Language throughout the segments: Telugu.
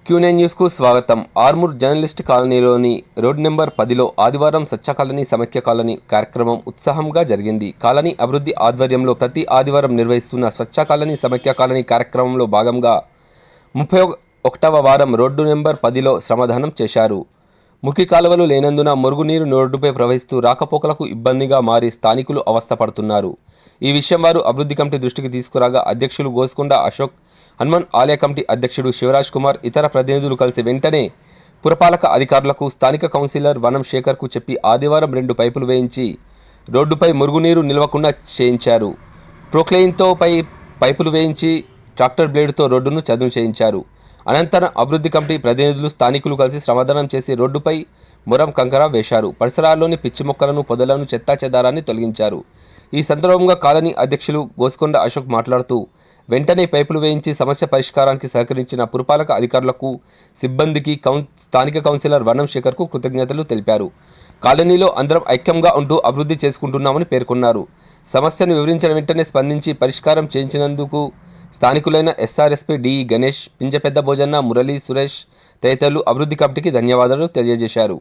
Q9 న్యూస్కు స్వాగతం. ఆర్మూర్ జర్నలిస్ట్ కాలనీలోని రోడ్ నెంబర్ 10లో ఆదివారం స్వచ్ఛ కాలనీ సమైక్య కాలనీ కార్యక్రమం ఉత్సాహంగా జరిగింది. కాలనీ అభివృద్ధి ఆధ్వర్యంలో ప్రతి ఆదివారం నిర్వహిస్తున్న స్వచ్ఛ కాలనీ సమైక్య కాలనీ కార్యక్రమంలో భాగంగా 31వ వారం రోడ్డు నెంబర్ 10లో శ్రమదానం చేశారు. మురికి కాలువలు లేనందున మురుగునీరు రోడ్డుపై ప్రవహిస్తూ రాకపోకలకు ఇబ్బందిగా మారి స్థానికులు అవస్థపడుతున్నారు. ఈ విషయం వారు అభివృద్ధి కమిటీ దృష్టికి తీసుకురాగా అధ్యక్షులు గోస్కొండ అశోక్, హనుమాన్ ఆలయ కమిటీ అధ్యక్షుడు శివరాజ్ కుమార్, ఇతర ప్రతినిధులు కలిసి వెంటనే పురపాలక అధికారులకు, స్థానిక కౌన్సిలర్ వనం శేఖర్కు చెప్పి ఆదివారం 2 పైపులు వేయించి రోడ్డుపై మురుగునీరు నిలవకుండా చేయించారు. ప్రొక్లెయిన్తో పైపులు వేయించి ట్రాక్టర్ బ్లేడ్తో రోడ్డును చదును చేయించారు. అనంతరం అభివృద్ధి కమిటీ ప్రతినిధులు, స్థానికులు కలిసి శ్రమదానం చేసి రోడ్డుపై మురం కంకర వేశారు. పరిసరాల్లోని పిచ్చి మొక్కలను, పొదలను, చెత్తా చెదారాన్ని తొలగించారు. ఈ సందర్భంగా కాలనీ అధ్యక్షులు గోస్కొండ అశోక్ మాట్లాడుతూ, వెంటనే పైపులు వేయించి సమస్య పరిష్కారానికి సహకరించిన పురపాలక అధికారులకు, సిబ్బందికి, స్థానిక కౌన్సిలర్ వనం శేఖర్కు కృతజ్ఞతలు తెలిపారు. కాలనీలో అందరం ఐక్యంగా ఉంటూ అభివృద్ధి చేసుకుంటున్నామని పేర్కొన్నారు. సమస్యను వివరించిన వెంటనే స్పందించి పరిష్కారం చేయించినందుకు స్థానికులైన ఎస్ఆర్ఎస్పీ డిఈ గణేష్, పింజపెద్ద భోజన్న, మురళి, సురేష్ తదితరులు అభివృద్ధి కమిటీకి ధన్యవాదాలు తెలియజేశారు.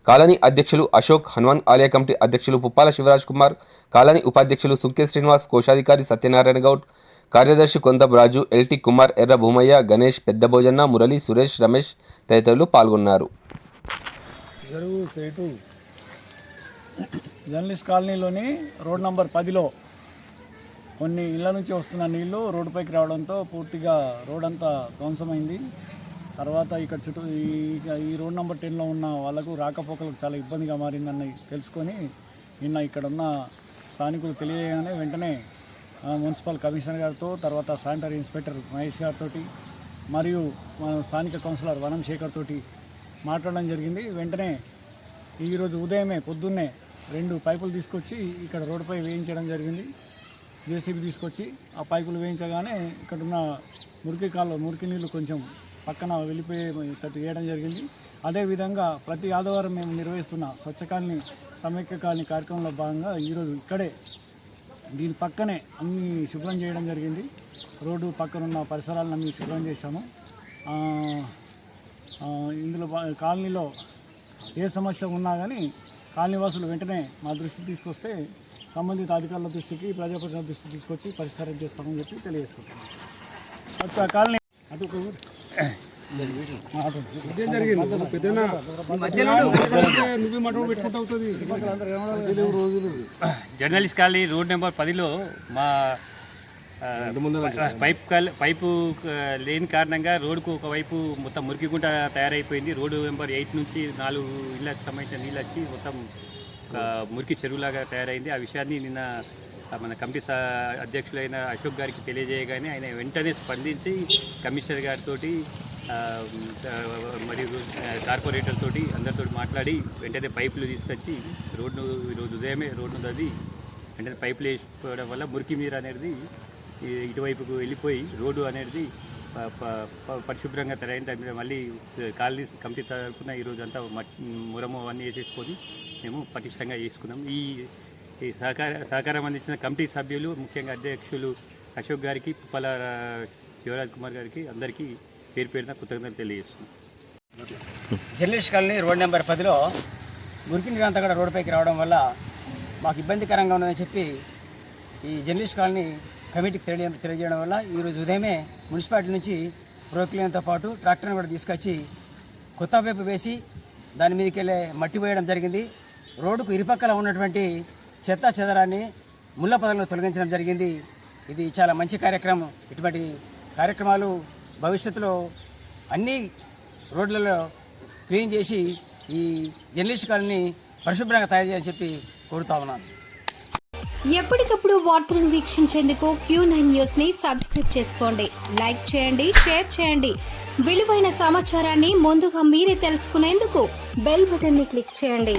కాలనీ అధ్యక్షులు అశోక్, హనుమాన్ ఆలయ కమిటీ అధ్యక్షులు పుప్పాల శివరాజ్ కుమార్, కాలనీ ఉపాధ్యక్షులు సుంకే శ్రీనివాస్, కోశాధికారి సత్యనారాయణ గౌడ్, కార్యదర్శి కొందం రాజు, ఎల్టీ కుమార్, ఎర్ర భూమయ్య, గణేష్, పెద్ద భోజన్న, మురళి, సురేష్, రమేష్ తదితరులు పాల్గొన్నారు. జర్నలిస్ట్ కాలనీలోని రోడ్ నంబర్ 10లో కొన్ని ఇళ్ల నుంచి వస్తున్న నీళ్లు రోడ్డుపైకి రావడంతో పూర్తిగా రోడ్ అంతా ధ్వంసమైంది. తర్వాత ఇక్కడ చుట్టూ ఈ రోడ్ నెంబర్ 10లో ఉన్న వాళ్ళకు రాకపోకలకు చాలా ఇబ్బందిగా మారిందని తెలుసుకొని నిన్న ఇక్కడ ఉన్న స్థానికులు తెలియగానే వెంటనే మున్సిపల్ కమిషనర్ గారితో, తర్వాత శానిటరీ ఇన్స్పెక్టర్ మహేష్ గారితో మరియు స్థానిక కౌన్సిలర్ వనం శేఖర్ తోటి మాట్లాడడం జరిగింది. వెంటనే ఈరోజు ఉదయమే పొద్దున్నే 2 పైపులు తీసుకొచ్చి ఇక్కడ రోడ్డుపై వేయించడం జరిగింది. జేసీబీ తీసుకొచ్చి ఆ పైపులు వేయించగానే ఇక్కడున్న మురికి నీళ్ళు కొంచెం పక్కన వెళ్ళిపోయేటట్టు చేయడం జరిగింది. అదేవిధంగా ప్రతి ఆదివారం మేము నిర్వహిస్తున్న స్వచ్ఛ కాలనీ సమైక్య కాలనీ కార్యక్రమంలో భాగంగా ఈరోజు ఇక్కడే దీని పక్కనే అన్నీ శుభ్రం చేయడం జరిగింది. రోడ్డు పక్కనున్న పరిసరాలను అన్నీ శుభ్రం చేశాము. ఇందులో కాలనీలో ఏ సమస్య ఉన్నా కానీ కాలనీవాసులు వెంటనే మా దృష్టికి తీసుకొస్తే సంబంధిత అధికారుల దృష్టికి, ప్రజాప్రతినిధుల దృష్టికి తీసుకొచ్చి పరిష్కారం చేస్తామని చెప్పి తెలియజేసుకుంటున్నాం. అచ్చా colony journalist colony road number 10లో మా పైపు లేని కారణంగా రోడ్డుకు ఒకవైపు మొత్తం మురికిగుంట తయారైపోయింది. రోడ్డు నెంబర్ 8 నుంచి 4 ఇళ్ళకి సంబంధించిన నీళ్ళు వచ్చి మొత్తం మురికి చెరువులాగా తయారైంది. ఆ విషయాన్ని నిన్న మన కమిటీ అధ్యక్షులైన అశోక్ గారికి తెలియజేయగానే ఆయన వెంటనే స్పందించి కమిషనర్ గారితో మరియు కార్పొరేటర్ తోటి అందరితో మాట్లాడి వెంటనే పైపులు తీసుకొచ్చి ఈరోజు ఉదయమే రోడ్డును తవ్వి వెంటనే పైపులు వేసుకోవడం వల్ల మురికి నీరు అనేది ఇటువైపుకు వెళ్ళిపోయి రోడ్డు అనేది పరిశుభ్రంగా తయారైంది. దాని మీద మళ్ళీ కాలనీ కమిటీ తరఫున ఈరోజు అంతా మురము అవన్నీ వేసేసుకొని మేము పటిష్టంగా చేసుకున్నాం. ఈ సహకారం అందించిన కమిటీ సభ్యులు, ముఖ్యంగా అధ్యక్షులు అశోక్ గారికి, పుప్పాల శివరాజ్ కుమార్ గారికి అందరికీ పేరున కృతజ్ఞతలు తెలియజేస్తున్నాం. జర్నలిస్ట్ కాలనీ రోడ్ నెంబర్ 10లో మురికి నీరు అంతా కూడా రోడ్డుపైకి రావడం వల్ల మాకు ఇబ్బందికరంగా ఉందని చెప్పి ఈ జర్నలిస్ట్ కాలనీ కమిటీకి తెలియజేయడం వల్ల ఈరోజు ఉదయమే మున్సిపాలిటీ నుంచి ప్రొక్లైన్తో పాటు ట్రాక్టర్ని కూడా తీసుకొచ్చి కొత్త పైపు వేసి దాని మీదకి వెళ్ళే మట్టి వేయడం జరిగింది. రోడ్డుకు ఇరుపక్కల ఉన్నటువంటి చెత్త చెదరాన్ని ముళ్ళ పొదలను తొలగించడం జరిగింది. ఇది చాలా మంచి కార్యక్రమం. ఇటువంటి కార్యక్రమాలు భవిష్యత్తులో అన్ని రోడ్లలో క్లీన్ చేసి ఈ జర్నలిస్ట్ కాలనీ పరిశుభ్రంగా తయారు చేయాలని చెప్పి కోరుతా ఉన్నాను. ఎప్పటికప్పుడు వార్తలను వీక్షించేందుకు Q9 న్యూస్ ని సబ్స్క్రైబ్ చేసుకోండి, లైక్ చేయండి, షేర్ చేయండి. విలువైన సమాచారాన్ని ముందుగా మీరే తెలుసుకునేందుకు బెల్ బటన్ ని క్లిక్ చేయండి.